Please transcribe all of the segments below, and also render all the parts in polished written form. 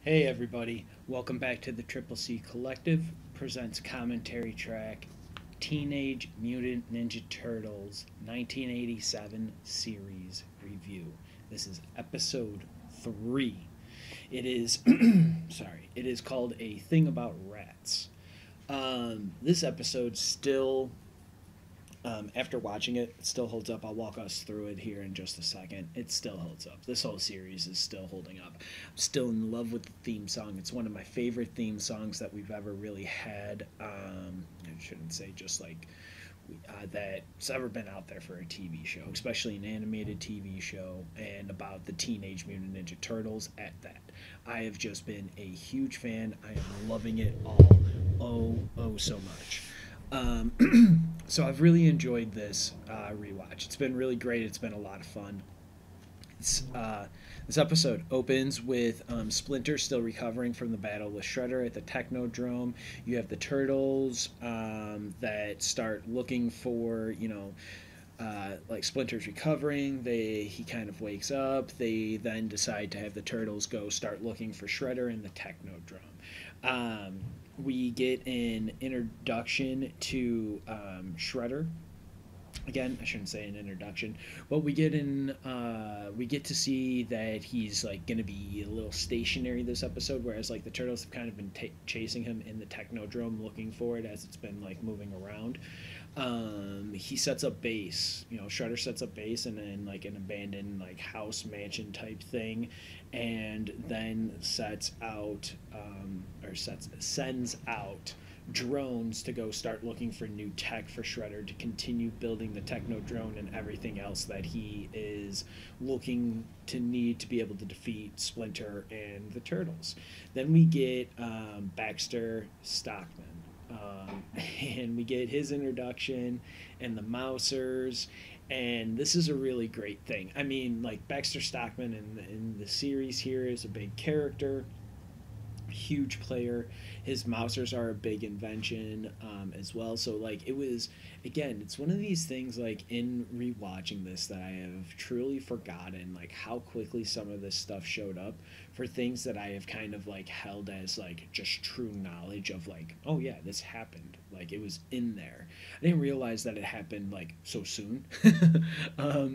Hey everybody, welcome back to the Triple C Collective presents commentary track Teenage Mutant Ninja Turtles 1987 series review. This is episode 3. It is it is called A Thing About Rats. This episode still after watching it, it still holds up. I'll walk us through it here in just a second. It still holds up. This whole series is still holding up. I'm still in love with the theme song. It's one of my favorite theme songs that we've ever really had. I shouldn't say just like that's ever been out there for a TV show, especially an animated TV show, and about the Teenage Mutant Ninja Turtles at that. I have just been a huge fan. I am loving it all so much. So I've really enjoyed this rewatch. It's been really great. It's been a lot of fun. This episode opens with Splinter still recovering from the battle with Shredder at the Technodrome. You have the Turtles that start looking for, like Splinter's recovering. He kind of wakes up. They then decide to have the Turtles go start looking for Shredder in the Technodrome. We get an introduction to Shredder. Again, I shouldn't say an introduction, but we get to see that he's like going to be a little stationary this episode, whereas like the Turtles have kind of been chasing him in the Technodrome, looking for it as it's been like moving around. He sets up base. Shredder sets up base in like an abandoned like house mansion type thing, and then sends out drones to go start looking for new tech for Shredder to continue building the Technodrome and everything else that he is looking to need to be able to defeat Splinter and the Turtles. Then we get Baxter Stockman. And we get his introduction and the Mousers, and this is a really great thing. I mean, like Baxter Stockman in the series here is a big character, huge player. His Mousers are a big invention as well. So like it was, again, it's one of these things like in rewatching this that I have truly forgotten like how quickly some of this stuff showed up for things that I have kind of like held as like just true knowledge of like, oh yeah, this happened. Like it was in there. I didn't realize that it happened like so soon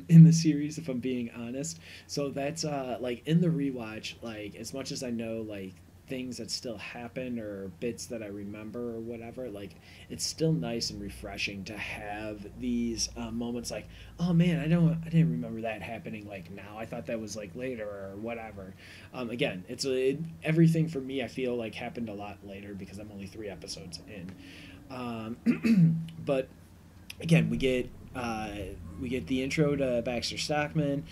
in the series, if I'm being honest. So that's like in the rewatch, like as much as I know like things that still happen or bits that I remember or whatever, like it's still nice and refreshing to have these moments like, oh man, I didn't remember that happening like now. I thought that was like later or whatever. Again, everything for me I feel like happened a lot later because I'm only 3 episodes in. But again, we get the intro to Baxter Stockman.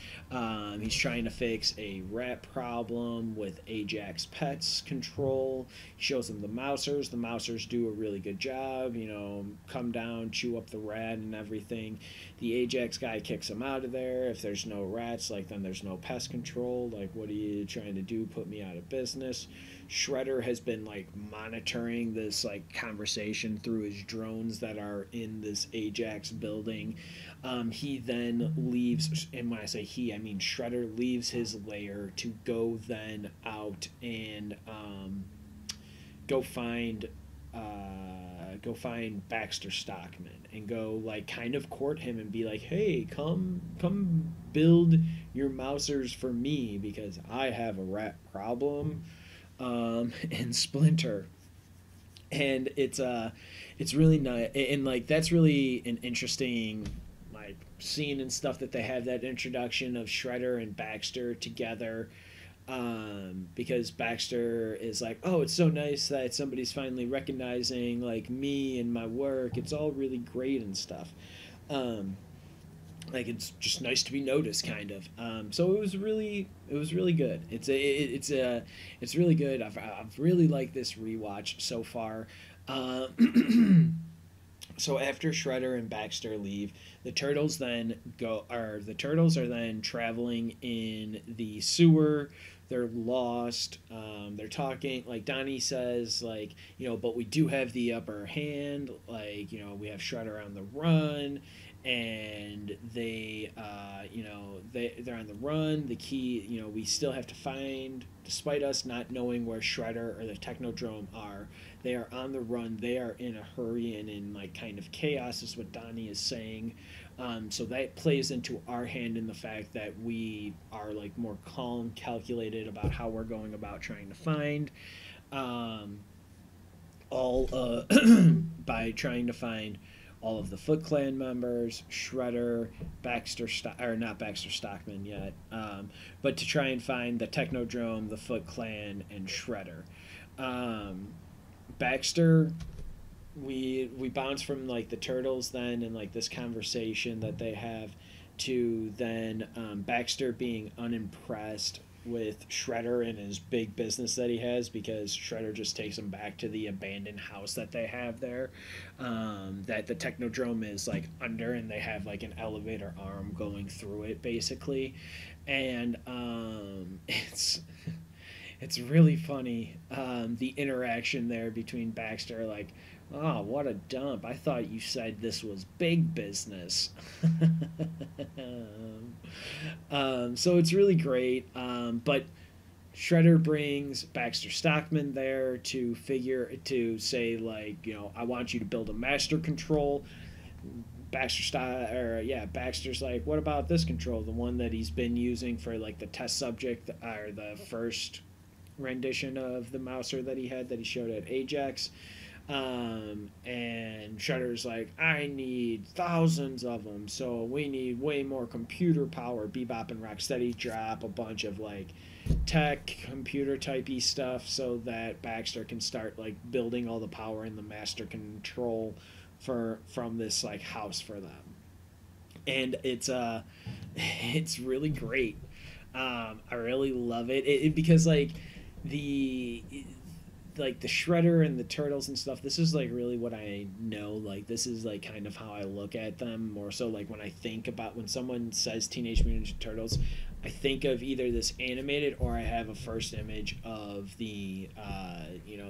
He's trying to fix a rat problem with Ajax Pets Control. He shows them the Mousers. The Mousers do a really good job, come down, chew up the rat and everything. The Ajax guy kicks him out of there. If there's no rats, like then there's no pest control. Like, what are you trying to do? Put me out of business. Shredder has been like monitoring this like conversation through his drones that are in this Ajax building. He then leaves, and when I say he, I mean Shredder leaves his lair to go then out and go find Baxter Stockman and go like kind of court him and be like, hey, come build your Mousers for me because I have a rat problem. And Splinter, and it's really nice, and like that's really an interesting like scene and stuff that they have that introduction of Shredder and Baxter together, because Baxter is like, oh, it's so nice that somebody's finally recognizing like me and my work. It's all really great and stuff. Like it's just nice to be noticed, kind of. So it was really good. It's really good. I've really liked this rewatch so far. Uh, so after Shredder and Baxter leave, the turtles are then traveling in the sewer. They're lost. They're talking like Donnie says, like, but we do have the upper hand. Like, we have Shredder on the run, and they they're on the run. The key, we still have to find, despite us not knowing where Shredder or the Technodrome are, they are on the run. They are in a hurry and in like kind of chaos, is what Donnie is saying. So that plays into our hand in the fact that we are like more calm, calculated about how we're going about trying to find all by trying to find all of the Foot Clan members, Shredder, not Baxter Stockman yet, but to try and find the Technodrome, the Foot Clan, and Shredder. Baxter, we bounce from like the Turtles then and like this conversation that they have to then Baxter being unimpressed with Shredder and his big business that he has, because Shredder just takes him back to the abandoned house that they have there, that the Technodrome is like under, and they have like an elevator arm going through it basically. And it's really funny, the interaction there between Baxter, like, oh, what a dump. I thought you said this was big business. So it's really great. But Shredder brings Baxter Stockman there to say, like, I want you to build a master control. Baxter's like, what about this control? The one that he's been using for, like, the test subject, or the first rendition of the Mouser that he showed at Ajax. And Shredder's like, I need thousands of them, so we need way more computer power. Bebop and Rocksteady drop a bunch of like tech computer typey stuff so that Baxter can start like building all the power in the master control from this like house for them. And it's really great. I really love it, because like the Shredder and the Turtles and stuff, this is like really what I know. Like, this is like kind of how I look at them more so. Like, when I think about when someone says Teenage Mutant Ninja Turtles, I think of either this animated, or I have a first image of the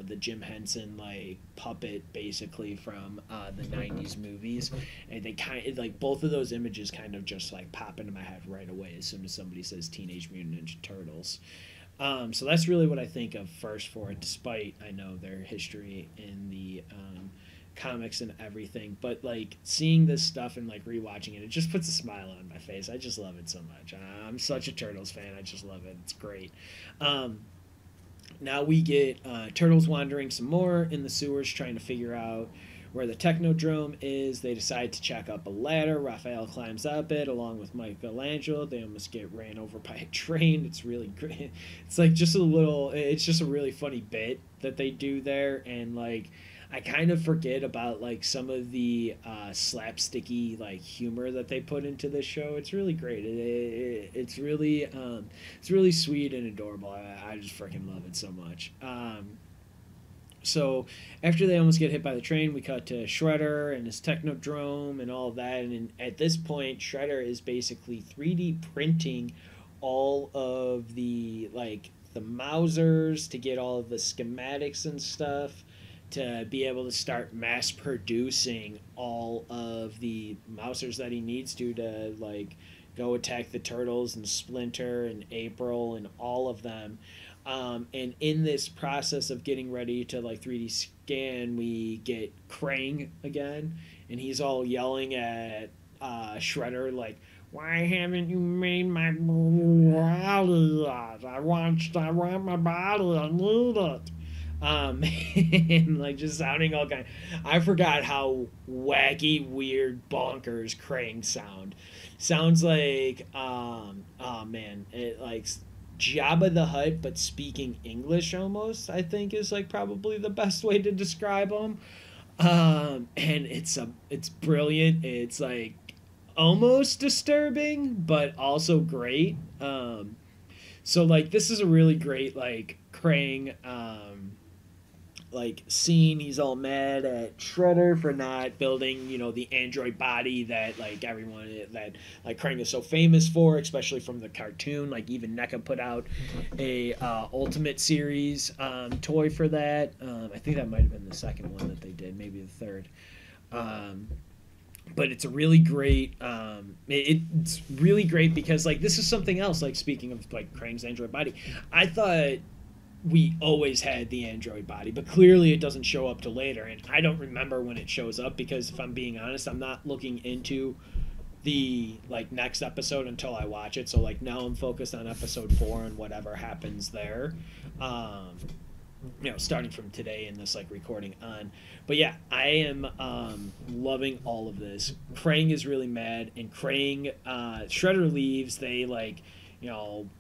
the Jim Henson like puppet basically from the 90s movies. And they kind of like, both of those images kind of just like pop into my head right away as soon as somebody says Teenage Mutant Ninja Turtles. So that's really what I think of first for it, despite I know their history in the comics and everything. But like, seeing this stuff and like rewatching it just puts a smile on my face. I just love it so much. I'm such a Turtles fan. I just love it. It's great. Now we get Turtles wandering some more in the sewers, trying to figure out where the Technodrome is. They decide to check up a ladder. Raphael climbs up it along with Michelangelo. They almost get ran over by a train. It's really great. It's like it's just a really funny bit that they do there. And like, I kind of forget about like some of the slapsticky like humor that they put into this show. It's really great. It's really sweet and adorable. I just freaking love it so much. So after they almost get hit by the train, we cut to Shredder and his Technodrome and all of that. And at this point, Shredder is basically 3D printing all of the like the Mousers to get all of the schematics and stuff to be able to start mass producing all of the Mousers that he needs to like go attack the Turtles and Splinter and April and all of them. And in this process of getting ready to like 3D scan, we get Krang again, and he's all yelling at Shredder like, "Why haven't you made my body yet? I want my body. I need it." And like just sounding all kind. I forgot how wacky, weird, bonkers Krang sounds like. Oh man, it like Jabba the Hutt, but speaking English almost, I think is like probably the best way to describe him. And it's brilliant. It's like almost disturbing, but also great. So like, this is a really great like Krang like scene. He's all mad at Shredder for not building, the android body that like everyone that like Krang is so famous for, especially from the cartoon. Like, even NECA put out a Ultimate Series toy for that. I think that might have been the second one that they did, maybe the third. but it's a really great it's really great because like this is something else, like speaking of like Krang's android body. I thought we always had the android body, but clearly it doesn't show up till later, and I don't remember when it shows up because if I'm being honest, I'm not looking into the like next episode until I watch it. So like now I'm focused on episode 4 and whatever happens there. Um, starting from today in this like recording on. But yeah, I am loving all of this. Krang is really mad, and Krang Shredder leaves. They like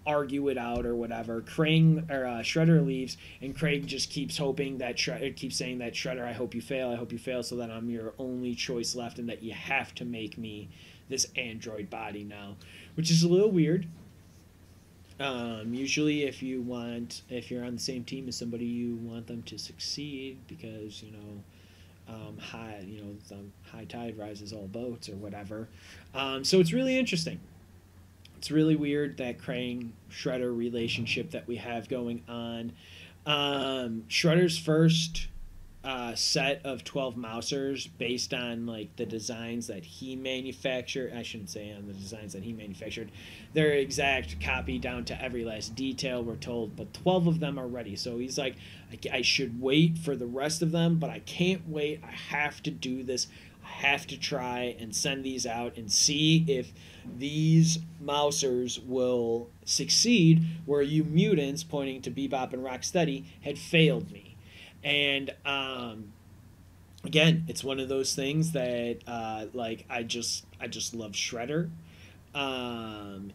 argue it out or whatever. Shredder leaves, and Craig just keeps hoping that Shredder keeps saying that Shredder, I hope you fail, so that I'm your only choice left, and that you have to make me this android body now, which is a little weird. Usually, if you're on the same team as somebody, you want them to succeed because the high tide rises all boats or whatever. So it's really interesting. It's really weird that Krang Shredder relationship that we have going on. Shredder's first set of 12 Mousers based on like the designs that he manufactured. I shouldn't say on the designs that he manufactured. They're exact copy down to every last detail, we're told, but 12 of them are ready. So he's like, I should wait for the rest of them, but I can't wait. I have to do this. I have to try and send these out and see if these Mousers will succeed where you mutants, pointing to Bebop and Rocksteady, had failed me. And again, it's one of those things that I just love Shredder.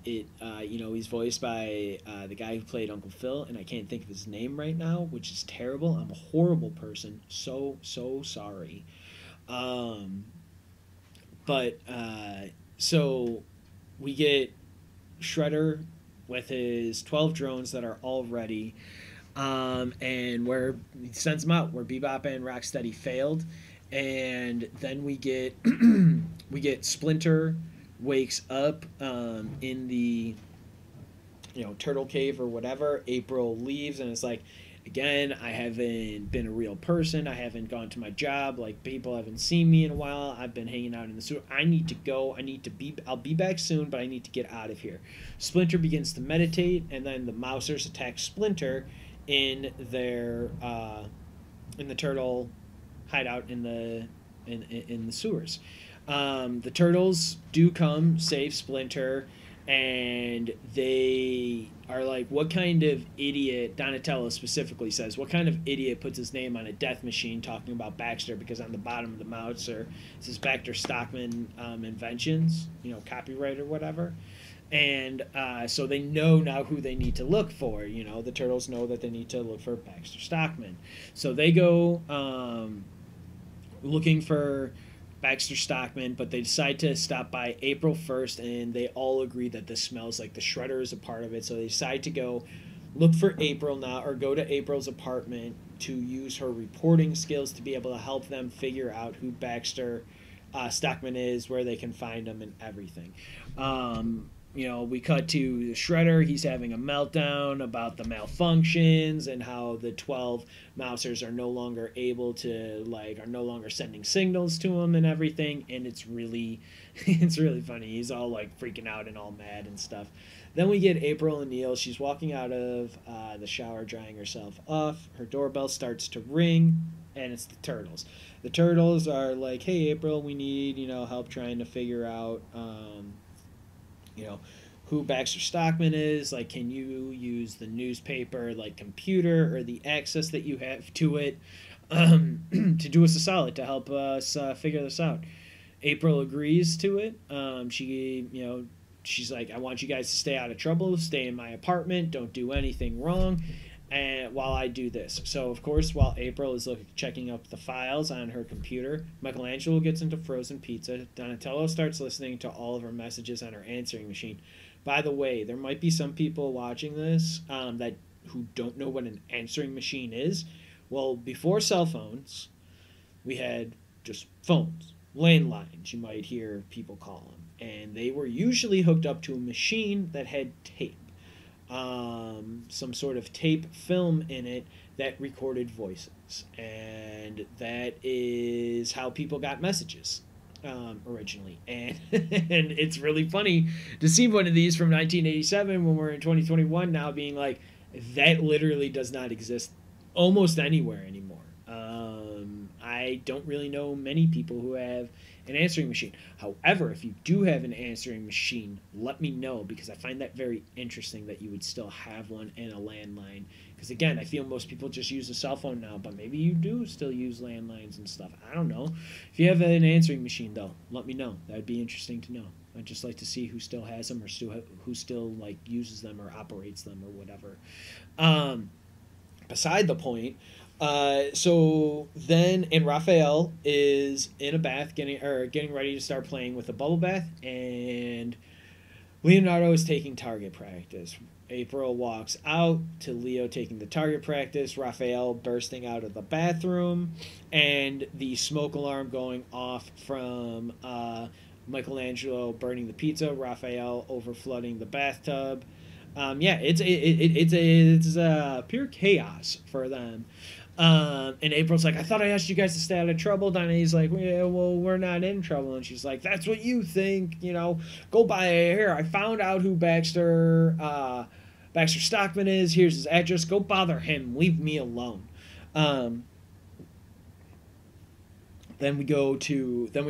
He's voiced by the guy who played Uncle Phil, and I can't think of his name right now, which is terrible. I'm a horrible person. So sorry. So we get Shredder with his 12 drones that are all ready. And where he sends them out where Bebop and Rocksteady failed, and then we get Splinter wakes up in the turtle cave or whatever. April leaves, and it's like, again, I haven't been a real person. I haven't gone to my job. Like, people haven't seen me in a while. I've been hanging out in the sewer. I need to go. I'll be back soon, but I need to get out of here. Splinter begins to meditate, and then the Mousers attack Splinter in their in the turtle hideout in the sewers. The turtles do come save Splinter, and they are like, what kind of idiot, Donatello specifically says, what kind of idiot puts his name on a death machine, talking about Baxter, because on the bottom of the Mouser it says Baxter Stockman Inventions, copyright or whatever. And so they know now who they need to look for. The turtles know that they need to look for Baxter Stockman. So they go looking for Baxter Stockman, but they decide to stop by April 1st, and they all agree that this smells like the Shredder is a part of it. So they decide to go look for April now, or go to April's apartment to use her reporting skills to be able to help them figure out who Baxter Stockman is, where they can find him, and everything. We cut to the Shredder. He's having a meltdown about the malfunctions and how the 12 Mousers are no longer able to, are no longer sending signals to him and everything. And it's really funny. He's all, freaking out and all mad and stuff. Then we get April and Neil. She's walking out of the shower, drying herself off. Her doorbell starts to ring, and it's the Turtles. The Turtles are like, hey, April, we need, help trying to figure out, who Baxter Stockman is. Can you use the newspaper, computer, or the access that you have to it to do us a solid, to help us figure this out? April agrees to it. She's like, I want you guys to stay out of trouble, stay in my apartment, don't do anything wrong, and while I do this. So, of course, while April is checking up the files on her computer, Michelangelo gets into frozen pizza. Donatello starts listening to all of her messages on her answering machine. By the way, there might be some people watching this who don't know what an answering machine is. Well, before cell phones, we had just phones, landlines, you might hear people call them. And they were usually hooked up to a machine that had tape. Some sort of tape film in it that recorded voices, and that is how people got messages. originally, and and it's really funny to see one of these from 1987 when we're in 2021 now being like that literally does not exist almost anywhere anymore. I don't really know many people who have an answering machine. However, if you do have an answering machine, let me know, because I find that very interesting that you would still have one and a landline. Because again, I feel most people just use a cell phone now, but maybe you do still use landlines and stuff. I don't know. If you have an answering machine, though, let me know. That'd be interesting to know. I'd just like to see who still has them, or who still like uses them or operates them or whatever. Beside the point. So then, and Raphael is in a bath, getting ready to start playing with a bubble bath, and Leonardo is taking target practice. April walks out to Leo taking the target practice, Raphael bursting out of the bathroom, and the smoke alarm going off from Michelangelo burning the pizza, Raphael over flooding the bathtub. It's pure chaos for them. And April's like, I thought I asked you guys to stay out of trouble. Donnie's like, yeah, well, we're not in trouble. And she's like, that's what you think, go by here. I found out who Baxter Stockman is. Here's his address. Go bother him. Leave me alone. Then we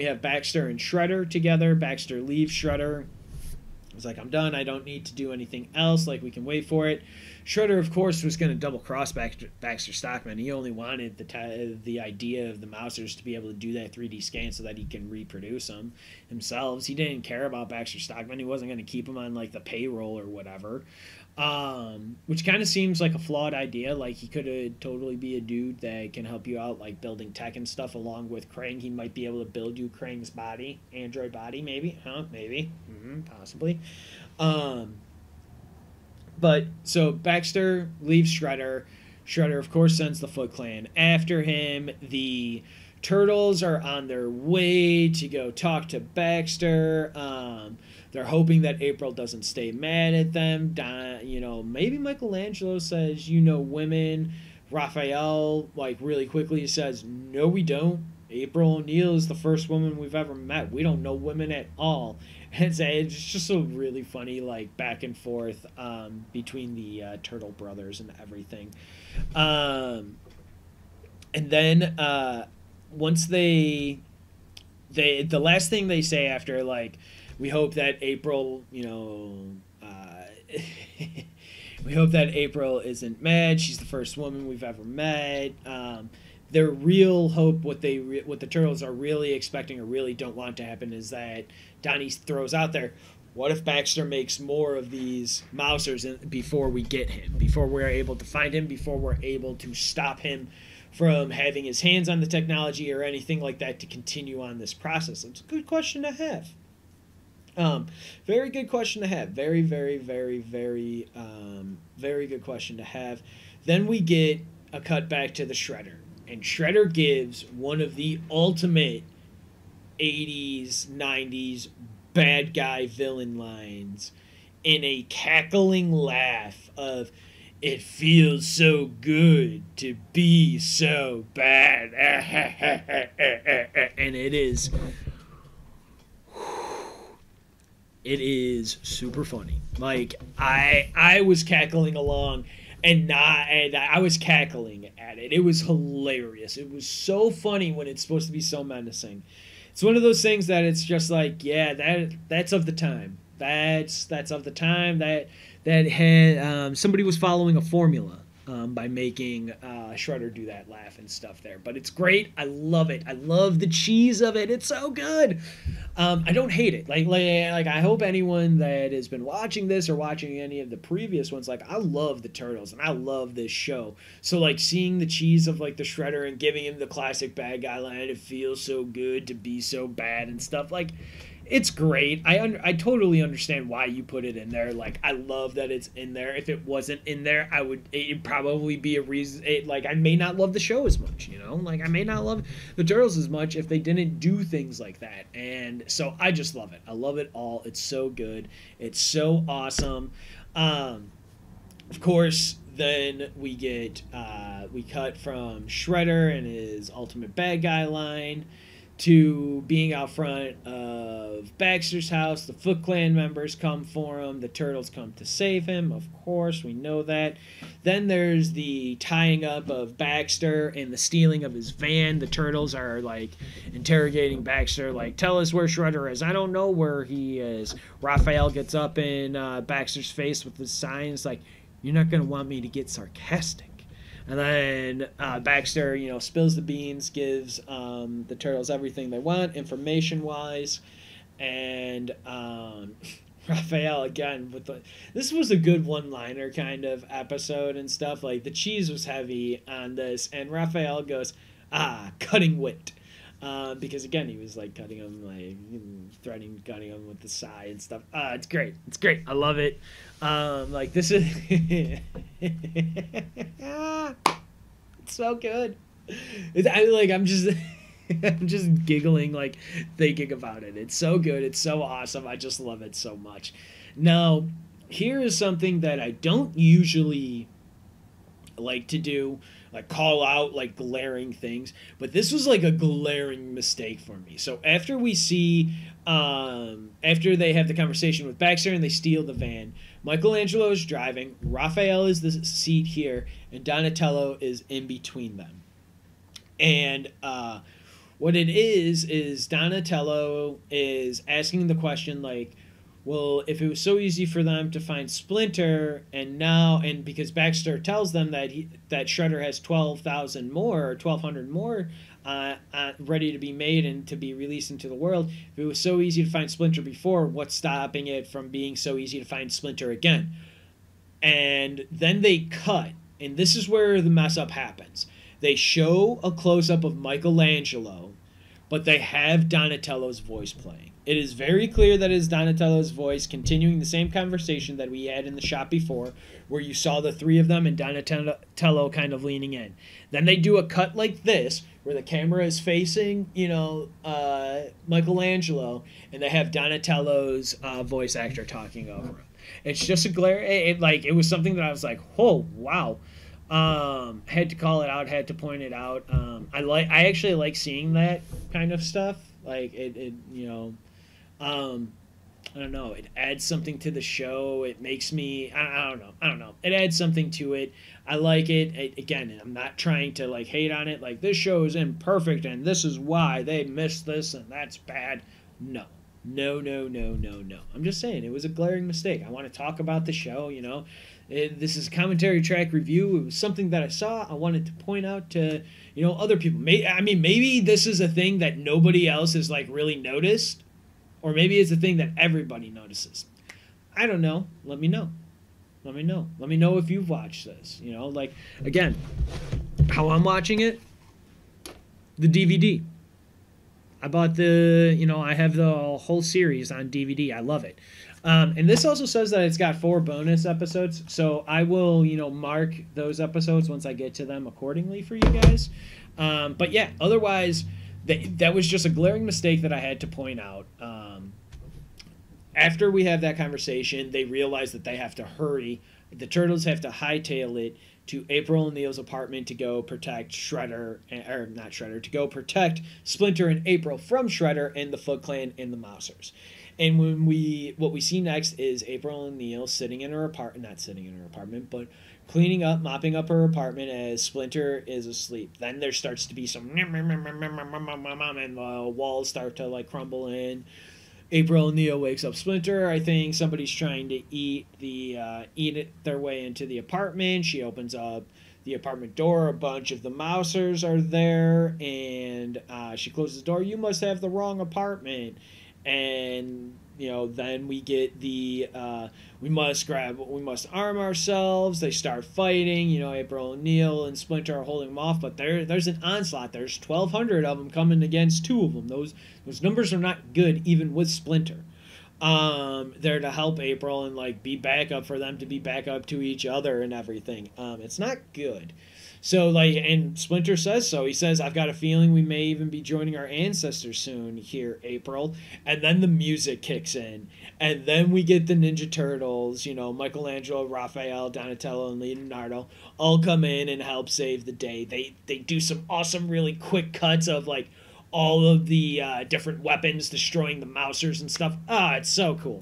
have Baxter and Shredder together. Baxter leaves Shredder. He's like, I'm done. I don't need to do anything else. Like, we can wait for it. Shredder, of course, was going to double-cross Baxter Stockman. He only wanted the idea of the Mousers to be able to do that 3D scan so that he can reproduce them himself. He didn't care about Baxter Stockman. He wasn't going to keep him on, like, the payroll or whatever. Which kind of seems like a flawed idea. Like, he could totally be a dude that can help you out, like, building tech and stuff along with Krang. He might be able to build you Krang's body, android body, maybe. Maybe. Possibly. But, so, Baxter leaves Shredder. Shredder, of course, sends the Foot Clan after him. The Turtles are on their way to go talk to Baxter. They're hoping that April doesn't stay mad at them. Maybe Michelangelo says, women. Raphael, like, really quickly says, no, we don't. April O'Neil is the first woman we've ever met. We don't know women at all. And it's just a really funny, like, back and forth between the Turtle brothers and everything. And then once the last thing they say after, like, we hope that April, we hope that April isn't mad. She's the first woman we've ever met. Their real hope, what the Turtles are really expecting or really don't want to happen, is that Donnie throws out there, what if Baxter makes more of these Mousers before we get him, before we're able to find him, before we're able to stop him from having his hands on the technology or anything like that to continue on this process? It's a good question to have. Very good question to have. Very, very, very, very, very good question to have. Then we get a cut back to the Shredder. And Shredder gives one of the ultimate 80s, 90s bad guy villain lines in a cackling laugh of, it feels so good to be so bad. And it is super funny. Like, I was cackling along. And I was cackling at it. It was hilarious. It was so funny when it's supposed to be so menacing. It's one of those things that it's just like, yeah, that's of the time. That's of the time that had somebody was following a formula by making Shredder do that laugh and stuff there. But it's great. I love it. I love the cheese of it. It's so good. I don't hate it. Like I hope anyone that has been watching this or watching any of the previous ones, like, I love the Turtles and I love this show. So, like, seeing the cheese of, like, the Shredder and giving him the classic bad guy line, it feels so good to be so bad and stuff, like, it's great. I totally understand why you put it in there. Like, I love that it's in there. If it wasn't in there, it'd probably be a reason. Like, I may not love the show as much, Like, I may not love the Turtles as much if they didn't do things like that. And so I just love it. I love it all. It's so good. It's so awesome. Of course, then we cut from Shredder and his ultimate bad guy line to being out front of Baxter's house. The Foot Clan members come for him. The Turtles come to save him. Of course, we know that. Then there's the tying up of Baxter and the stealing of his van. The Turtles are like interrogating Baxter, like, tell us where Shredder is. I don't know where he is. Raphael gets up in Baxter's face with his signs like, you're not going to want me to get sarcastic. And then Baxter, spills the beans, gives the Turtles everything they want, information-wise. And Raphael, again, this was a good one-liner kind of episode and stuff. Like, the cheese was heavy on this. And Raphael goes, cutting wit. Because, again, he was, like, cutting him, like, threatening cutting him with the sai and stuff. It's great. It's great. I love it. Like, this is... it's so good. I'm just... I'm just giggling, like, thinking about it. It's so good. It's so awesome. I just love it so much. Now, here is something that I don't usually like to do, like call out like glaring things, but this was like a glaring mistake for me. So after we see after they have the conversation with Baxter and they steal the van, Michelangelo is driving, Raphael is the seat here, and Donatello is in between them. And what it is Donatello is asking the question like, well, if it was so easy for them to find Splinter, and because Baxter tells them that Shredder has 12,000 more, or 1,200 more, ready to be made and to be released into the world, if it was so easy to find Splinter before, what's stopping it from being so easy to find Splinter again? And then they cut, and this is where the mess up happens. They show a close-up of Michelangelo, but they have Donatello's voice playing. It is very clear that it is Donatello's voice continuing the same conversation that we had in the shop before, where you saw the three of them and Donatello kind of leaning in. Then they do a cut like this, where the camera is facing, Michelangelo, and they have Donatello's voice actor talking over him. It's just a glare. It was something that I was like, oh, wow. Had to call it out, had to point it out. I actually like seeing that kind of stuff. Like I don't know. It adds something to the show. It makes me. I don't know. It adds something to it. I like it. Again, I'm not trying to like hate on it. Like this show is imperfect, and this is why they missed this, and that's bad. No. I'm just saying it was a glaring mistake. I want to talk about the show. This is a commentary track review. It was something that I saw. I wanted to point out to other people. Maybe this is a thing that nobody else has like really noticed, or maybe it's a thing that everybody notices. I don't know. Let me know. Let me know if you've watched this. Like again, how I'm watching it. The DVD. I bought I have the whole series on DVD. I love it. And this also says that it's got 4 bonus episodes, so I will, mark those episodes once I get to them accordingly for you guys. But yeah, otherwise, that was just a glaring mistake that I had to point out. After we have that conversation, they realize that they have to hurry. The Turtles have to hightail it to April O'Neil's apartment to go protect to go protect Splinter and April from Shredder and the Foot Clan and the Mousers. And what we see next is April O'Neil sitting in her apartment, not sitting in her apartment, but mopping up her apartment as Splinter is asleep. Then there starts to be some and the walls start to like crumble in. April O'Neil wakes up Splinter. I think somebody's trying to eat their way into the apartment. She opens up the apartment door. A bunch of the Mousers are there, and she closes the door. You must have the wrong apartment. And then we get the we must arm ourselves. They start fighting. April O'Neil and Splinter are holding them off, but there's an onslaught. There's 1,200 of them coming against 2 of them. Those numbers are not good, even with Splinter. They're to help April and like be backup for them to be back up to each other and everything. It's not good. So, and Splinter says so. He says, I've got a feeling we may even be joining our ancestors soon here, April. And then the music kicks in. And then we get the Ninja Turtles, Michelangelo, Raphael, Donatello, and Leonardo all come in and help save the day. They do some awesome, really quick cuts of, like, all of the different weapons destroying the mousers and stuff. Ah, it's so cool.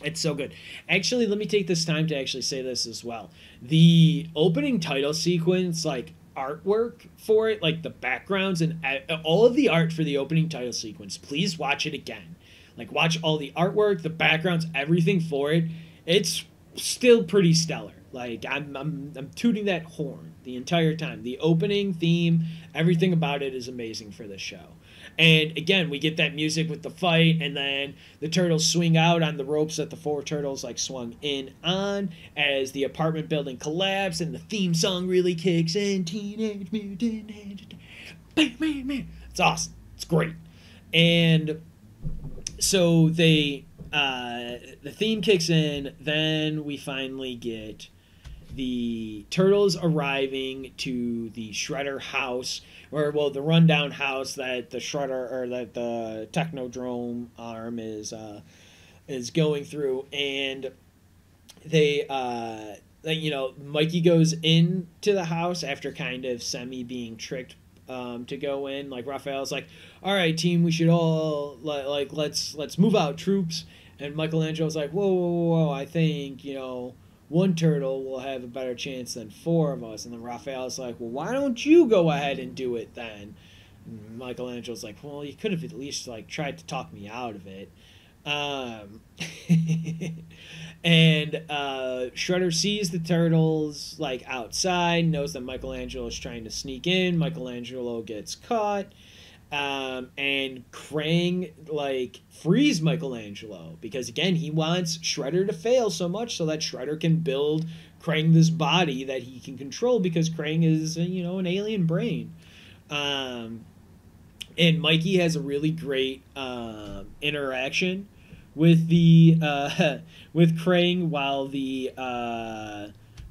It's so good. Actually, let me take this time to actually say this as well. The opening title sequence, like artwork for it, like the backgrounds and all of the art for the opening title sequence, please watch it again. Like, watch all the artwork, the backgrounds, everything for it. It's still pretty stellar. Like, I'm tooting that horn the entire time. The opening theme, everything about it is amazing for this show. And again, we get that music with the fight, and then the turtles swing out on the ropes that the four turtles like swung in on as the apartment building collapsed, and the theme song really kicks in. Teenage Mutant Ninja Turtles. It's awesome. It's great. And so the theme kicks in. Then we finally get the turtles arriving to the Shredder house, or well, the rundown house that the Shredder or that the Technodrome arm is going through, and they Mikey goes into the house after kind of semi being tricked to go in. Like, Raphael's like, all right, team, we should all let's move out, troops. And Michelangelo's like, whoa, I think one turtle will have a better chance than four of us. And then Raphael's like, well, why don't you go ahead and do it then? And Michelangelo's like, well, you could have at least like tried to talk me out of it. And Shredder sees the turtles like outside, knows that Michelangelo is trying to sneak in. Michelangelo gets caught. And Krang like frees Michelangelo because again he wants Shredder to fail so much so that Shredder can build Krang this body that he can control, because Krang is an alien brain. And Mikey has a really great interaction with the with Krang while the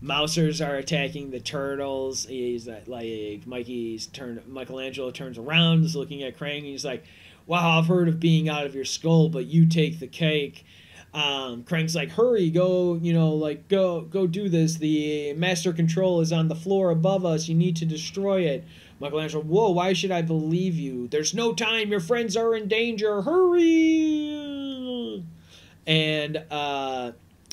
Mousers are attacking the turtles. He's like Michelangelo turns around, is looking at Krang, and he's like, wow, I've heard of being out of your skull, but you take the cake. Krang's like, hurry, go do this. The master control is on the floor above us. You need to destroy it. Michelangelo, whoa, why should I believe you? There's no time. Your friends are in danger. Hurry! And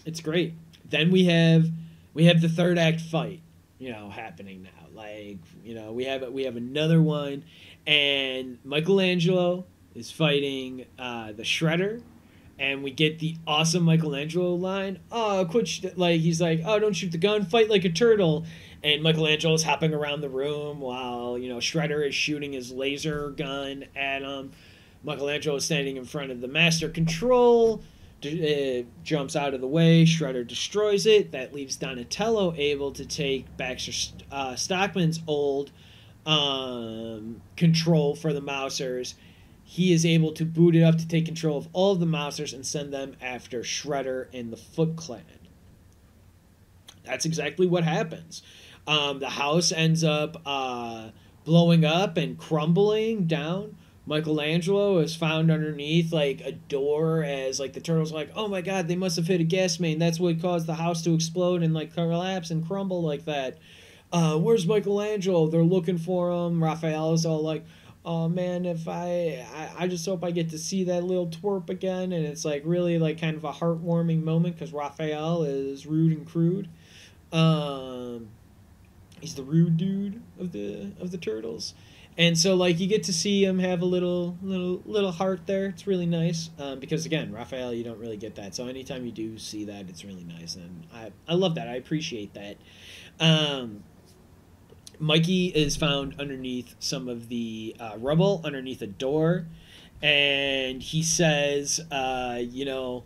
it's great. Then we have the third act fight, happening now. Like, we have another one, and Michelangelo is fighting the Shredder, and we get the awesome Michelangelo line. Oh, he's like, oh, don't shoot the gun, fight like a turtle. And Michelangelo's hopping around the room while, Shredder is shooting his laser gun at him. Michelangelo is standing in front of the master control. It jumps out of the way. Shredder destroys it. That leaves Donatello able to take Baxter Stockman's old control for the Mousers. He is able to boot it up to take control of all of the Mousers and send them after Shredder and the Foot Clan. That's exactly what happens. The house ends up blowing up and crumbling down. Michelangelo is found underneath like a door as like the turtles are like, oh my god, they must have hit a gas main. That's what caused the house to explode and like collapse and crumble like that. Where's Michelangelo? They're looking for him. Raphael's all like, oh man, if I just hope I get to see that little twerp again. And it's like really like kind of a heartwarming moment because Raphael is rude and crude. He's the rude dude of the turtles. And so, like, you get to see him have a little heart there. It's really nice because, again, Raphael, you don't really get that. So anytime you do see that, it's really nice, and I love that. I appreciate that. Mikey is found underneath some of the rubble, underneath a door, and he says, oh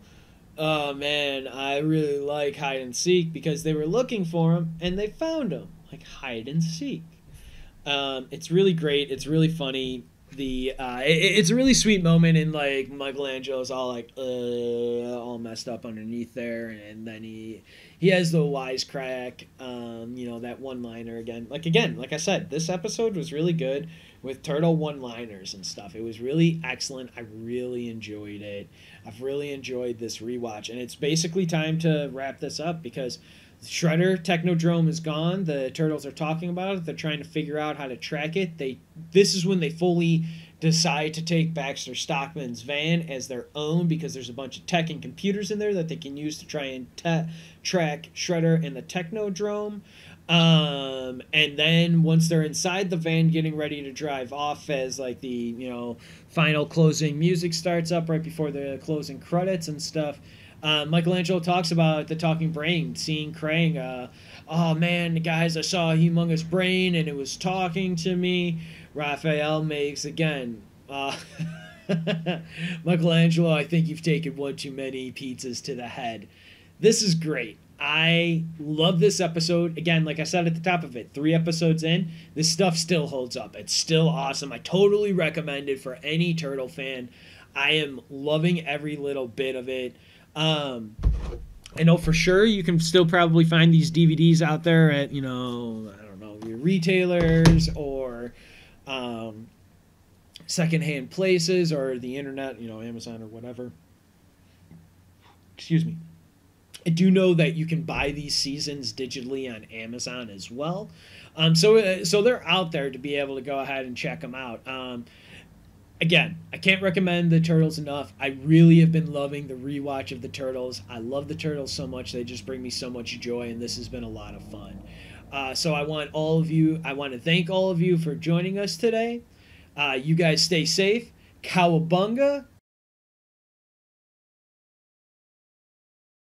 man, I really like hide and seek because they were looking for him and they found him, like hide and seek. It's really great. It's really funny. It's a really sweet moment, and like Michelangelo's all like all messed up underneath there, and then he has the wisecrack, that one-liner again. Like I said, this episode was really good with turtle one-liners and stuff. It was really excellent. I really enjoyed it. I've really enjoyed this rewatch, and it's basically time to wrap this up because Shredder Technodrome is gone. The turtles are talking about it. They're trying to figure out how to track it. This is when they fully decide to take Baxter Stockman's van as their own because there's a bunch of tech and computers in there that they can use to try and track Shredder and the Technodrome. And then once they're inside the van getting ready to drive off, as like the, final closing music starts up right before the closing credits and stuff, Michelangelo talks about the talking brain, seeing Krang. Oh man, guys, I saw a humongous brain and it was talking to me. Raphael makes, again, Michelangelo, I think you've taken one too many pizzas to the head. This is great. I love this episode. Again, like I said at the top of it, 3 episodes in, this stuff still holds up. It's still awesome. I totally recommend it for any Turtle fan. I am loving every little bit of it. I know for sure you can still probably find these DVDs out there at, I don't know, your retailers or secondhand places or the internet, Amazon or whatever. Excuse me. I do know that you can buy these seasons digitally on Amazon as well. So they're out there to be able to go ahead and check them out. Again, I can't recommend the Turtles enough. I really have been loving the rewatch of the Turtles. I love the Turtles so much. They just bring me so much joy, and this has been a lot of fun. So I want to thank all of you for joining us today. You guys stay safe. Cowabunga.